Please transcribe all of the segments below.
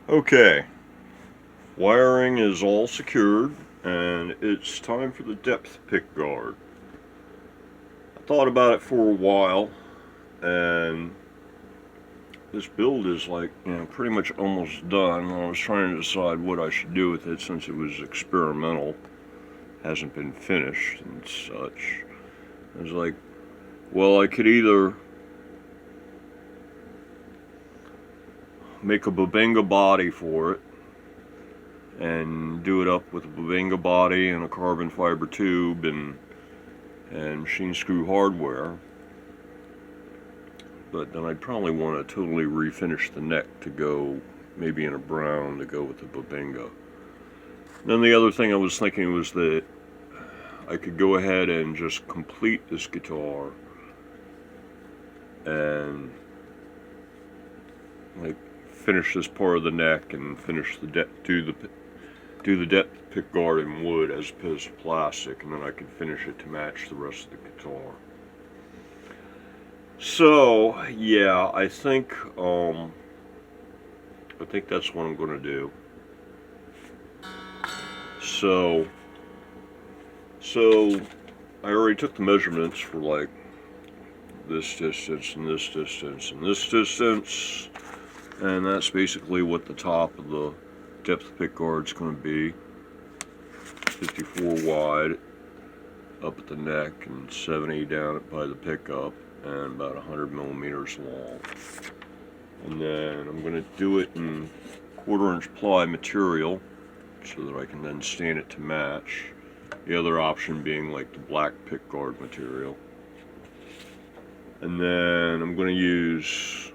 Okay, wiring is all secured, and it's time for the depth pick guard. I thought about it for a while, and this build is like, pretty much almost done. I was trying to decide what I should do with it since it was experimental, hasn't been finished and such. I was like, well, I could either make a Bubinga body for it and do it up with a Bubinga body and a carbon fiber tube and machine screw hardware, but then I'd probably want to totally refinish the neck to go maybe in a brown to go with the Bubinga. Then the other thing I was thinking was that I could go ahead and just complete this guitar and like finish this part of the neck and finish the do the depth pick guard in wood as opposed to plastic, and then I could finish it to match the rest of the guitar. So yeah, I think that's what I'm going to do. So I already took the measurements for like this distance and this distance and this distance, and that's basically what the top of the depth pick guard is going to be. 54 wide up at the neck and 70 down by the pickup, and about 100 millimeters long. And then I'm going to do it in 1/4 inch ply material so that I can then stain it to match. The other option being like the black pick guard material. And then I'm going to use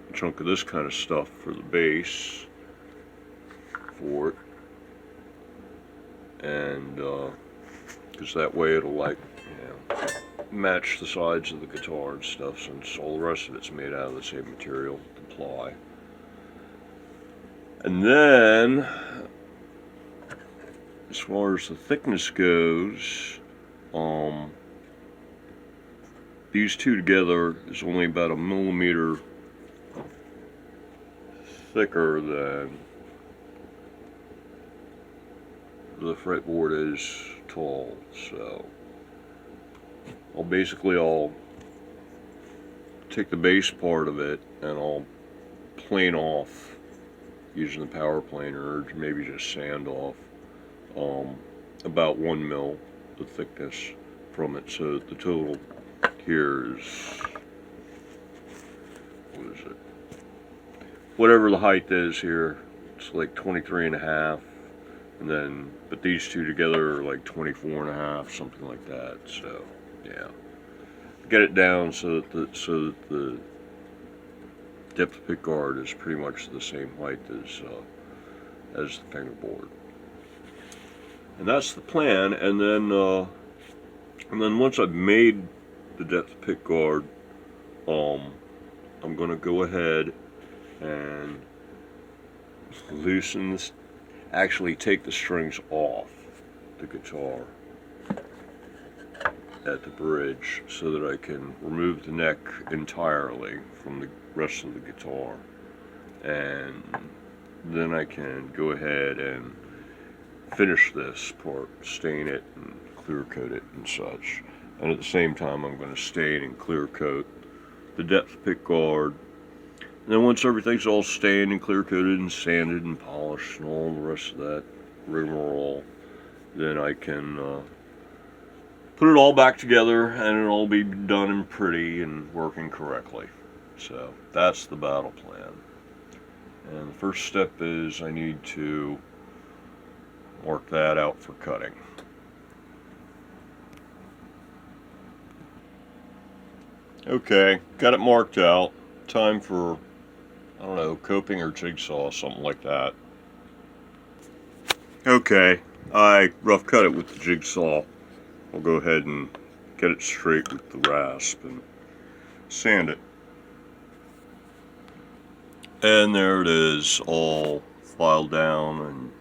a chunk of this kind of stuff for the base for it, and because that way it'll like match the sides of the guitar and stuff, since all the rest of it's made out of the same material, the ply. And then as far as the thickness goes, these two together is only about 1 millimeter thicker than the fretboard is tall. So I'll take the base part of it and I'll plane off using the power planer, or maybe just sand off about 1 mil the thickness from it, so the total here is, what is it, whatever the height is here, it's like 23.5, and then but these two together are like 24.5, something like that. So yeah, get it down so that the depth pick guard is pretty much the same height as the fingerboard. And that's the plan. And then once I've made the depth pick guard, I'm gonna go ahead and loosen this, actually take the strings off the guitar at the bridge so that I can remove the neck entirely from the rest of the guitar, and then I can go ahead and finish this part, stain it and clear coat it and such. And at the same time I'm going to stain and clear coat the depth pick guard. And then once everything's all stained and clear coated and sanded and polished and all the rest of that rigmarole, then I can put it all back together and it'll all be done and pretty and working correctly. So that's the battle plan. And the first step is I need to mark that out for cutting. Okay, got it marked out. Time for, I don't know, coping or jigsaw, something like that. Okay, I rough cut it with the jigsaw. I'll go ahead and get it straight with the rasp and sand it. And there it is, all filed down and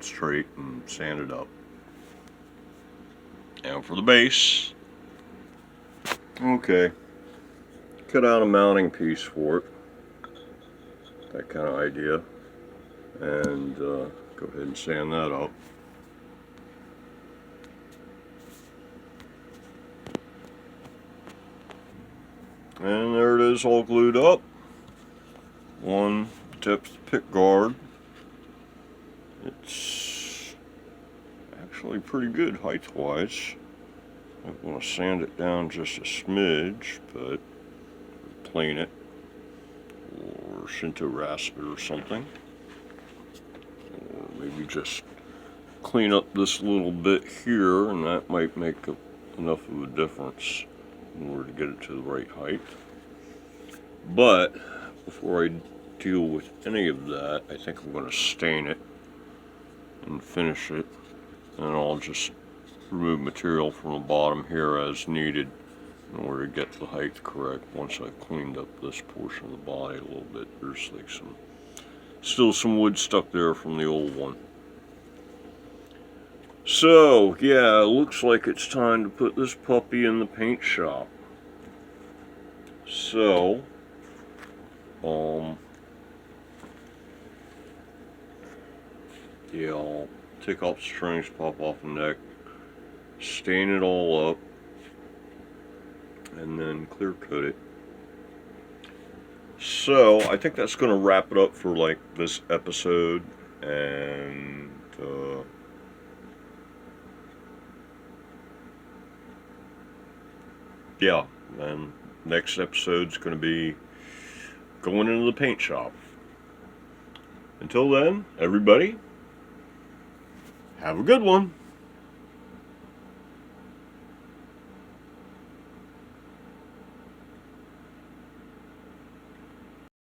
straight and sanded up. Now for the base. Okay, cut out a mounting piece for it. that kind of idea, and go ahead and sand that up. And there it is, all glued up. 1 depth pick guard. It's actually pretty good height-wise. I want to sand it down just a smidge, but plane it, or Shinto rasp it or something. Or maybe just clean up this little bit here, and that might make enough of a difference in order to get it to the right height. But before I deal with any of that, I think I'm going to stain it and finish it, and I'll just remove material from the bottom here as needed in order to get the height correct. Once I've cleaned up this portion of the body a little bit, there's like still some wood stuck there from the old one. So yeah, it looks like it's time to put this puppy in the paint shop. So yeah, I'll take off the strings, pop off the neck, stain it all up, and then clear coat it. So I think that's going to wrap it up for like this episode, and yeah, and next episode's going to be going into the paint shop. Until then, everybody, have a good one.